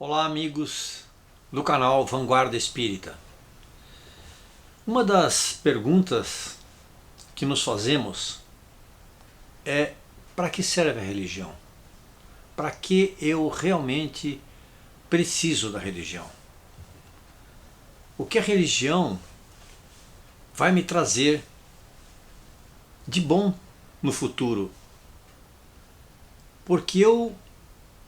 Olá, amigos do canal Vanguarda Espírita. Uma das perguntas que nos fazemos é: para que serve a religião? Para que eu realmente preciso da religião? O que a religião vai me trazer de bom no futuro? Porque eu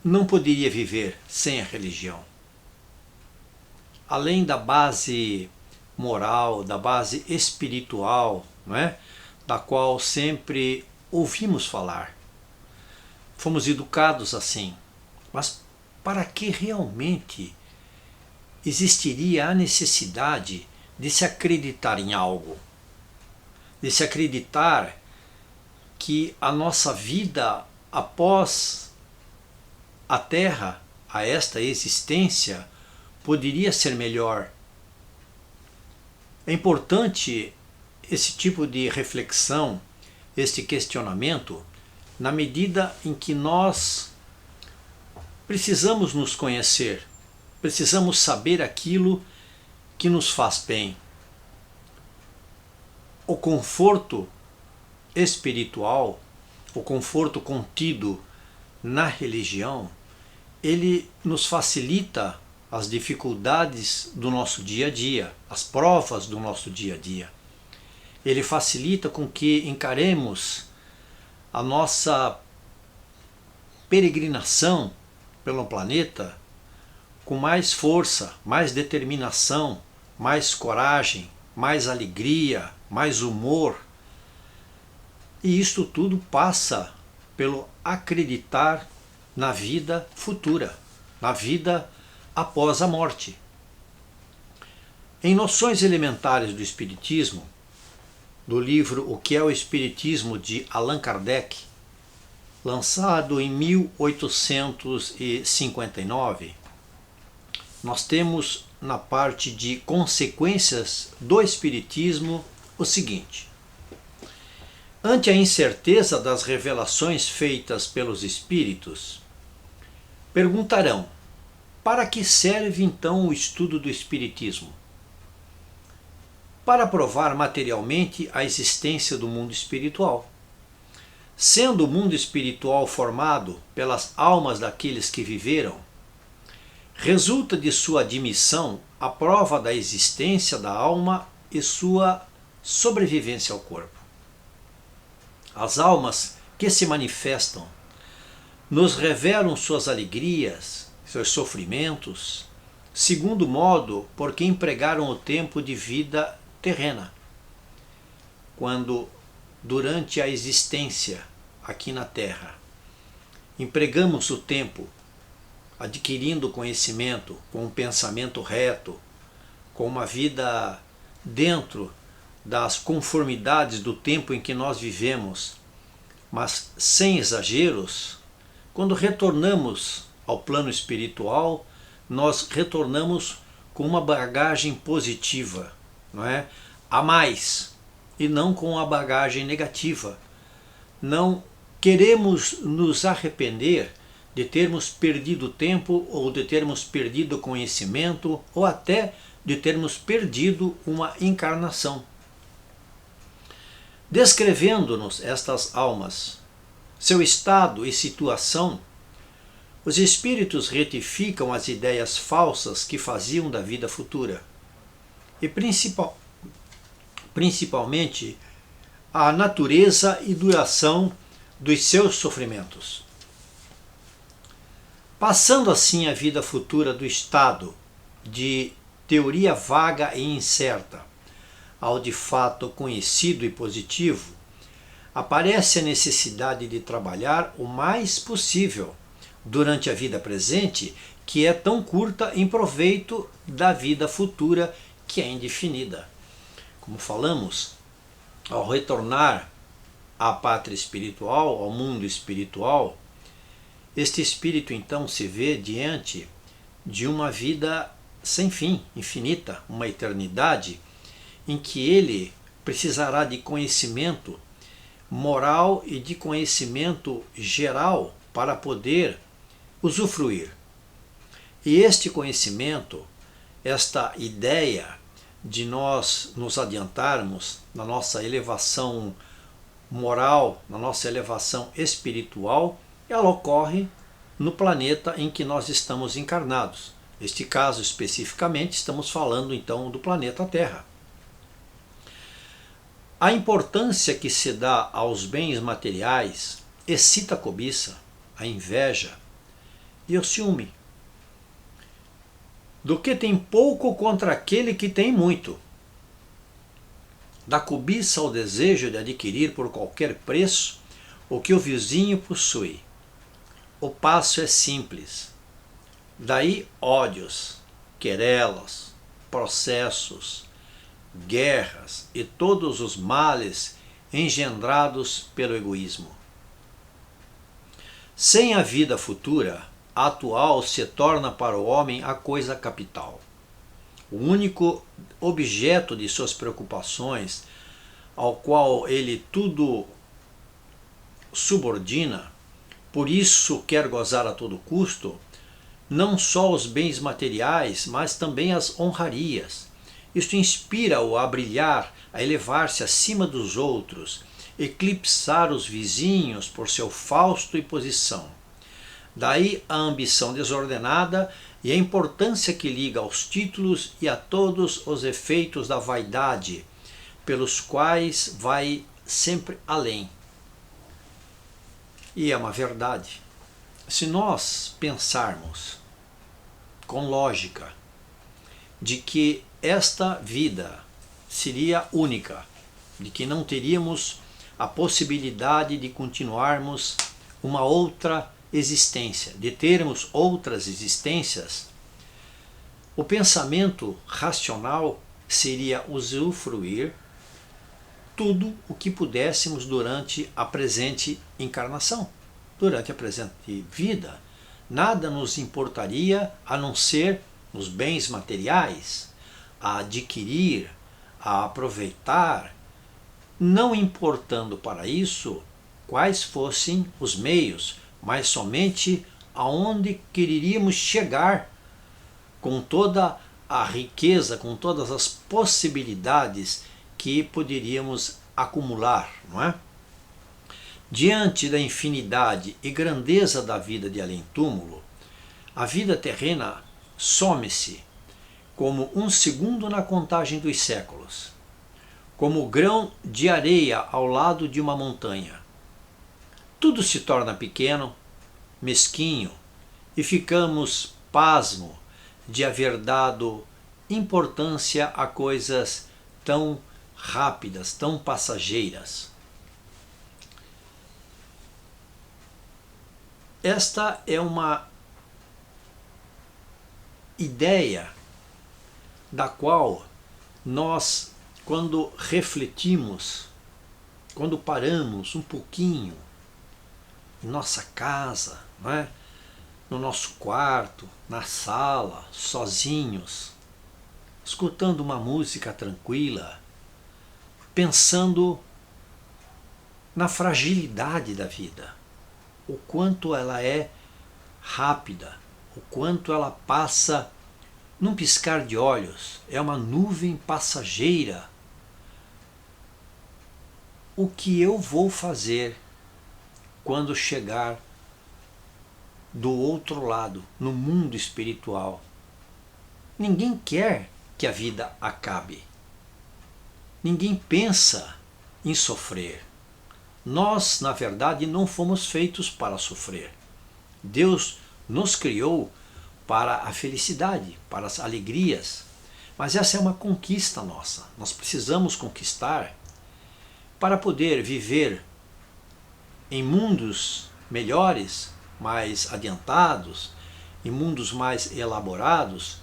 não poderia viver sem a religião. Além da base moral, da base espiritual, não é? Da qual sempre ouvimos falar. Fomos educados assim. Mas para que realmente existiria a necessidade de se acreditar em algo? De se acreditar que a nossa vida após a Terra, a esta existência, poderia ser melhor. É importante esse tipo de reflexão, este questionamento, na medida em que nós precisamos nos conhecer, precisamos saber aquilo que nos faz bem. O conforto espiritual, o conforto contido na religião, ele nos facilita as dificuldades do nosso dia a dia, as provas do nosso dia a dia. Ele facilita com que encaremos a nossa peregrinação pelo planeta com mais força, mais determinação, mais coragem, mais alegria, mais humor. E isto tudo passa pelo acreditar na vida futura, na vida após a morte. Em Noções Elementares do Espiritismo, do livro O que é o Espiritismo, de Allan Kardec, lançado em 1859, nós temos na parte de consequências do Espiritismo o seguinte: ante a incerteza das revelações feitas pelos Espíritos, perguntarão: para que serve então o estudo do Espiritismo? Para provar materialmente a existência do mundo espiritual. Sendo o mundo espiritual formado pelas almas daqueles que viveram, resulta de sua admissão a prova da existência da alma e sua sobrevivência ao corpo. As almas que se manifestam nos revelam suas alegrias, seus sofrimentos, segundo o modo por que empregaram o tempo de vida terrena. Quando, durante a existência aqui na Terra, empregamos o tempo adquirindo conhecimento, com um pensamento reto, com uma vida dentro das conformidades do tempo em que nós vivemos, mas sem exageros, quando retornamos ao plano espiritual, nós retornamos com uma bagagem positiva, não é? A mais, e não com a bagagem negativa. Não queremos nos arrepender de termos perdido tempo, ou de termos perdido conhecimento, ou até de termos perdido uma encarnação. Descrevendo-nos estas almas, seu estado e situação, os espíritos retificam as ideias falsas que faziam da vida futura, e principalmente a natureza e duração dos seus sofrimentos. Passando assim a vida futura do estado de teoria vaga e incerta ao de fato conhecido e positivo, aparece a necessidade de trabalhar o mais possível durante a vida presente, que é tão curta, em proveito da vida futura, que é indefinida. Como falamos, ao retornar à pátria espiritual, ao mundo espiritual, este espírito então se vê diante de uma vida sem fim, infinita, uma eternidade, em que ele precisará de conhecimento moral e de conhecimento geral para poder usufruir. E este conhecimento, esta ideia de nós nos adiantarmos na nossa elevação moral, na nossa elevação espiritual, ela ocorre no planeta em que nós estamos encarnados. Neste caso especificamente, estamos falando então do planeta Terra. A importância que se dá aos bens materiais excita a cobiça, a inveja e o ciúme. Do que tem pouco contra aquele que tem muito. Da cobiça ao desejo de adquirir por qualquer preço o que o vizinho possui. O passo é simples. Daí ódios, querelas, processos, guerras e todos os males engendrados pelo egoísmo. Sem a vida futura, a atual se torna para o homem a coisa capital. O único objeto de suas preocupações, ao qual ele tudo subordina, por isso quer gozar a todo custo, não só os bens materiais, mas também as honrarias. Isto inspira-o a brilhar, a elevar-se acima dos outros, eclipsar os vizinhos por seu fausto e posição. Daí a ambição desordenada e a importância que liga aos títulos e a todos os efeitos da vaidade, pelos quais vai sempre além. E é uma verdade. Se nós pensarmos com lógica de que esta vida seria única, de que não teríamos a possibilidade de continuarmos uma outra existência, de termos outras existências, o pensamento racional seria usufruir tudo o que pudéssemos durante a presente encarnação, durante a presente vida. Nada nos importaria a não ser nos bens materiais, a adquirir, a aproveitar, não importando para isso quais fossem os meios, mas somente aonde quereríamos chegar com toda a riqueza, com todas as possibilidades que poderíamos acumular, não é? Diante da infinidade e grandeza da vida de além-túmulo, a vida terrena some-se como um segundo na contagem dos séculos, como grão de areia ao lado de uma montanha. Tudo se torna pequeno, mesquinho, e ficamos pasmo de haver dado importância a coisas tão rápidas, tão passageiras. Esta é uma ideia da qual nós, quando refletimos, quando paramos um pouquinho em nossa casa, não é? No nosso quarto, na sala, sozinhos, escutando uma música tranquila, pensando na fragilidade da vida, o quanto ela é rápida, o quanto ela passa num piscar de olhos, é uma nuvem passageira. O que eu vou fazer quando chegar do outro lado, no mundo espiritual? Ninguém quer que a vida acabe. Ninguém pensa em sofrer. Nós, na verdade, não fomos feitos para sofrer. Deus nos criou para a felicidade, para as alegrias. Mas essa é uma conquista nossa. Nós precisamos conquistar para poder viver em mundos melhores, mais adiantados, em mundos mais elaborados,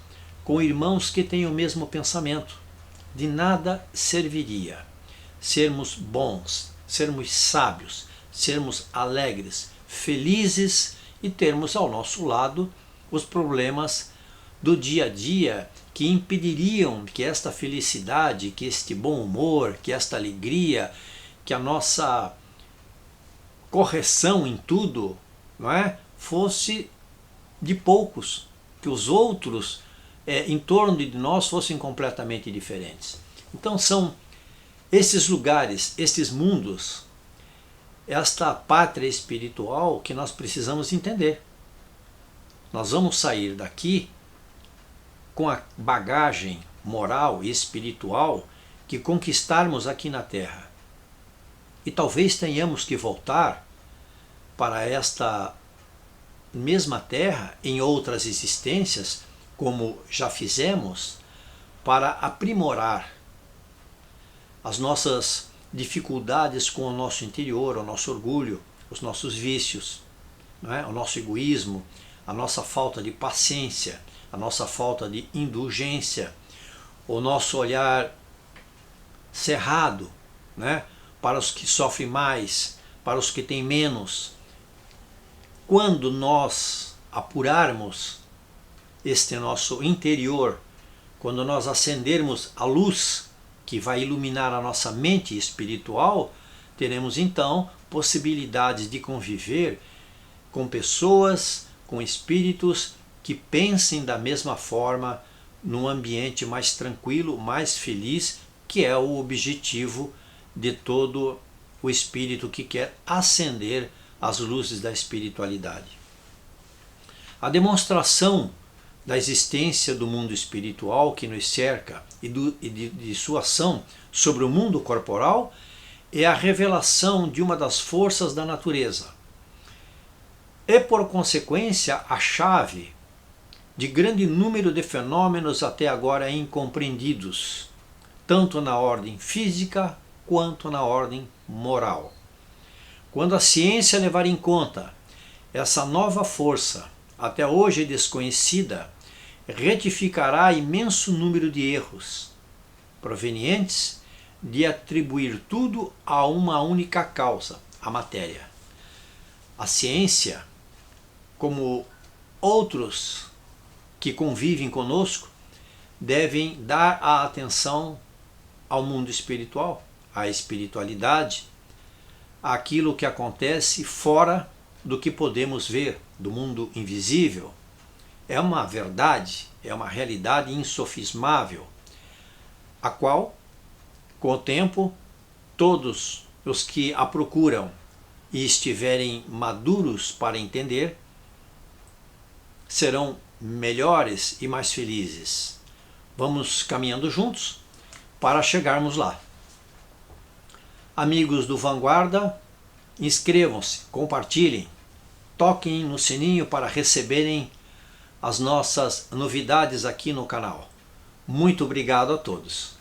com irmãos que têm o mesmo pensamento. De nada serviria sermos bons, sermos sábios, sermos alegres, felizes e termos ao nosso lado os problemas do dia a dia que impediriam que esta felicidade, que este bom humor, que esta alegria, que a nossa correção em tudo, não é, fosse de poucos, que os outros em torno de nós fossem completamente diferentes. Então são esses lugares, esses mundos, esta pátria espiritual que nós precisamos entender. Nós vamos sair daqui com a bagagem moral e espiritual que conquistarmos aqui na Terra. E talvez tenhamos que voltar para esta mesma Terra em outras existências, como já fizemos, para aprimorar as nossas dificuldades com o nosso interior, o nosso orgulho, os nossos vícios, não é? O nosso egoísmo, a nossa falta de paciência, a nossa falta de indulgência, o nosso olhar cerrado, né? Para os que sofrem mais, para os que têm menos. Quando nós apurarmos este nosso interior, quando nós acendermos a luz que vai iluminar a nossa mente espiritual, teremos então possibilidades de conviver com pessoas, com espíritos que pensem da mesma forma, num ambiente mais tranquilo, mais feliz, que é o objetivo de todo o espírito que quer acender as luzes da espiritualidade. A demonstração da existência do mundo espiritual que nos cerca e de sua ação sobre o mundo corporal é a revelação de uma das forças da natureza. É, por consequência, a chave de grande número de fenômenos até agora incompreendidos, tanto na ordem física quanto na ordem moral. Quando a ciência levar em conta essa nova força, até hoje desconhecida, retificará imenso número de erros, provenientes de atribuir tudo a uma única causa, a matéria. A ciência, como outros que convivem conosco, devem dar a atenção ao mundo espiritual, à espiritualidade, àquilo que acontece fora do que podemos ver, do mundo invisível. É uma verdade, é uma realidade insofismável, a qual, com o tempo, todos os que a procuram e estiverem maduros para entender, serão melhores e mais felizes. Vamos caminhando juntos para chegarmos lá. Amigos do Vanguarda, inscrevam-se, compartilhem, toquem no sininho para receberem as nossas novidades aqui no canal. Muito obrigado a todos.